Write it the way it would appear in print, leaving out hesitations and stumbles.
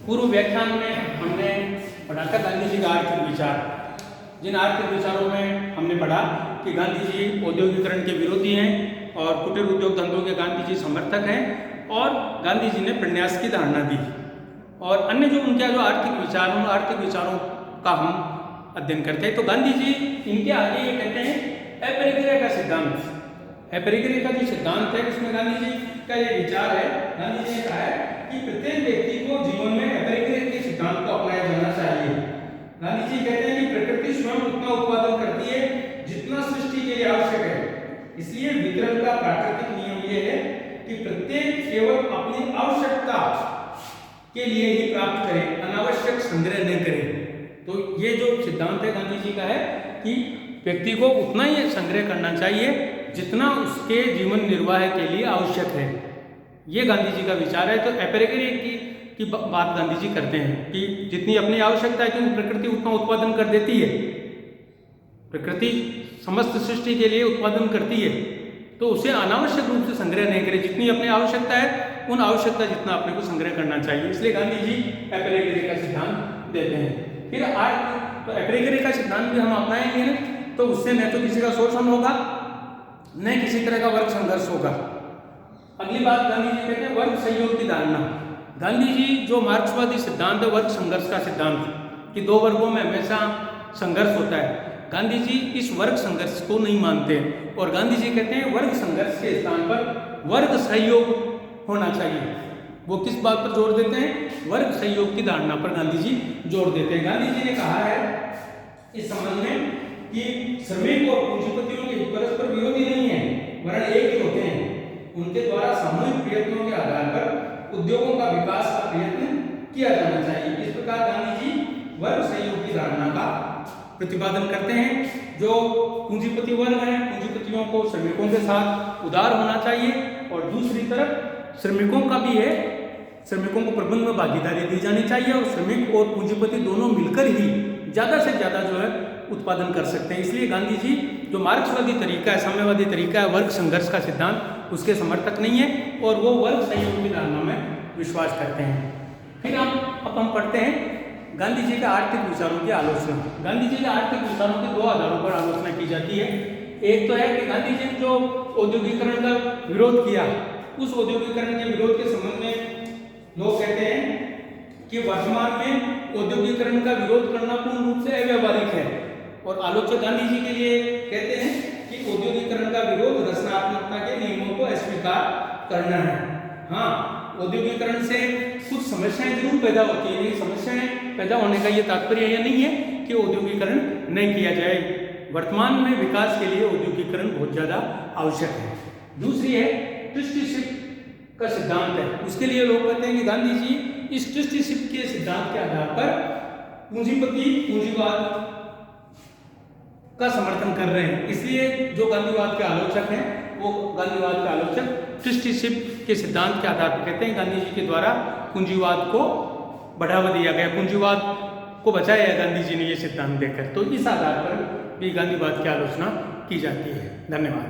पूर्व व्याख्यान में हमने पढ़ा था गांधी जी का आर्थिक विचार। जिन आर्थिक विचारों में हमने पढ़ा कि गांधी जी औद्योगिकरण के विरोधी हैं और कुटीर उद्योग धंधों के गांधी जी समर्थक हैं, और गांधी जी ने प्रन्यास की धारणा दी। और अन्य जो उनके जो आर्थिक विचार हैं, उन आर्थिक विचारों का हम अध्ययन करते हैं। तो गांधी जी इनके आगे ये कहते हैं अपरिग्रह का सिद्धांत। अपरिग्रह का जो सिद्धांत है उसमें गांधी जी का ये विचार है, गांधी जी ने कहा है कि प्रत्येक व्यक्ति को जीवन में अपरिग्रह के सिद्धांत को अपनाया जाना चाहिए। गांधी जी कहते हैं कि प्रकृति स्वयं उतना उत्पादन करती है जितना सृष्टि के लिए आवश्यक है, इसलिए वितरण का प्राकृतिक नियम ये है कि प्रत्येक केवल अपनी आवश्यकता के लिए ही प्राप्त करे, अनावश्यक संग्रह न करे। तो ये जो सिद्धांत है गांधी जी का है कि व्यक्ति को उतना ही संग्रह करना चाहिए जितना उसके जीवन निर्वाह के लिए आवश्यक है। ये गांधी जी का विचार है। तो अपरिग्रह की बात गांधी जी करते हैं कि जितनी अपनी आवश्यकता है, क्योंकि प्रकृति उतना उत्पादन कर देती है, प्रकृति समस्त सृष्टि के लिए उत्पादन करती है, तो उसे अनावश्यक रूप से संग्रह नहीं करे। जितनी अपनी आवश्यकता है उन आवश्यकता जितना अपने को संग्रह करना चाहिए, इसलिए गांधी जी अपरिग्रह का सिद्धांत देते हैं। फिर आज तो अपरिग्रह का सिद्धांत भी हम अपनाएंगे तो उससे न तो किसी का शोषण होगा, न किसी तरह का वर्ग संघर्ष होगा। अगली बात गांधी जी कहते हैं वर्ग सहयोग की धारणा। गांधी जी जो मार्क्सवादी सिद्धांत है वर्ग संघर्ष का सिद्धांत, कि दो वर्गों में हमेशा संघर्ष होता है, गांधी जी इस वर्ग संघर्ष को नहीं मानते और गांधी जी कहते हैं वर्ग संघर्ष के स्थान पर वर्ग सहयोग होना चाहिए। वो किस बात पर जोर देते हैं? वर्ग सहयोग की धारणा पर गांधी जी जोर देते हैं। गांधी जी ने कहा है इस संबंध में कि श्रमिक और पूंजीपतियों के परस्पर विरोधी नहीं है, वरन एक ही होते हैं। उनके द्वारा सामूहिक प्रयत्नों के आधार पर उद्योगों का विकास का प्रयत्न किया जाना चाहिए। इस प्रकार गांधी जी वर्ग सहयोग की धारणा का प्रतिपादन करते हैं। जो पूंजीपति वर्ग है, पूंजीपतियों को श्रमिकों के साथ उदार होना चाहिए, और दूसरी तरफ श्रमिकों का भी है, श्रमिकों को प्रबंध में भागीदारी दी जानी चाहिए, और श्रमिक और पूंजीपति दोनों मिलकर ही ज़्यादा से ज़्यादा जो है उत्पादन कर सकते हैं। इसलिए गांधी जी जो मार्क्सवादी तरीका है, साम्यवादी तरीका है, वर्ग संघर्ष का सिद्धांत, उसके समर्थक नहीं है और वो वर्ग सहयोग की धारणा में विश्वास करते हैं। फिर अब हम पढ़ते हैं गांधी जी के आर्थिक विचारों की आलोचना। गांधी जी के आर्थिक विचारों के दो आधारों पर आलोचना की जाती है। एक तो है कि गांधी जी ने जो औद्योगिकरण का विरोध किया, उस औद्योगिकरण के विरोध के संबंध में लोग कहते हैं कि वर्तमान में औद्योगिकरण का विरोध करना पूर्ण रूप से अव्यावहारिक है, और आलोचक गांधी जी के लिए कहते हैं कि औद्योगिकरण का विरोध रचनात्मकता के नियमों को अस्वीकार करना है। हाँ, औद्योगिकरण से कुछ समस्याएं जरूर पैदा होती हैं, समस्याएं पैदा होने का ये तात्पर्य यह नहीं है कि औद्योगिकरण नहीं किया जाए। वर्तमान में विकास के लिए औद्योगिकरण बहुत ज़्यादा आवश्यक है। दूसरी है ट्रस्टीशिप का सिद्धांत है। उसके लिए लोग कहते हैं कि गांधी जी इस ट्रस्टीशिप के सिद्धांत के आधार पर पूंजीपति पूंजीवाद का समर्थन कर रहे हैं। इसलिए जो गांधीवाद के आलोचक हैं, वो गांधीवाद के आलोचक ट्रस्टीशिप के सिद्धांत के आधार पर कहते हैं गांधी जी के द्वारा पूंजीवाद को बढ़ावा दिया गया, पूंजीवाद को बचाया गांधी जी ने ये सिद्धांत देकर। तो इस आधार पर भी गांधीवाद की आलोचना की जाती है। धन्यवाद।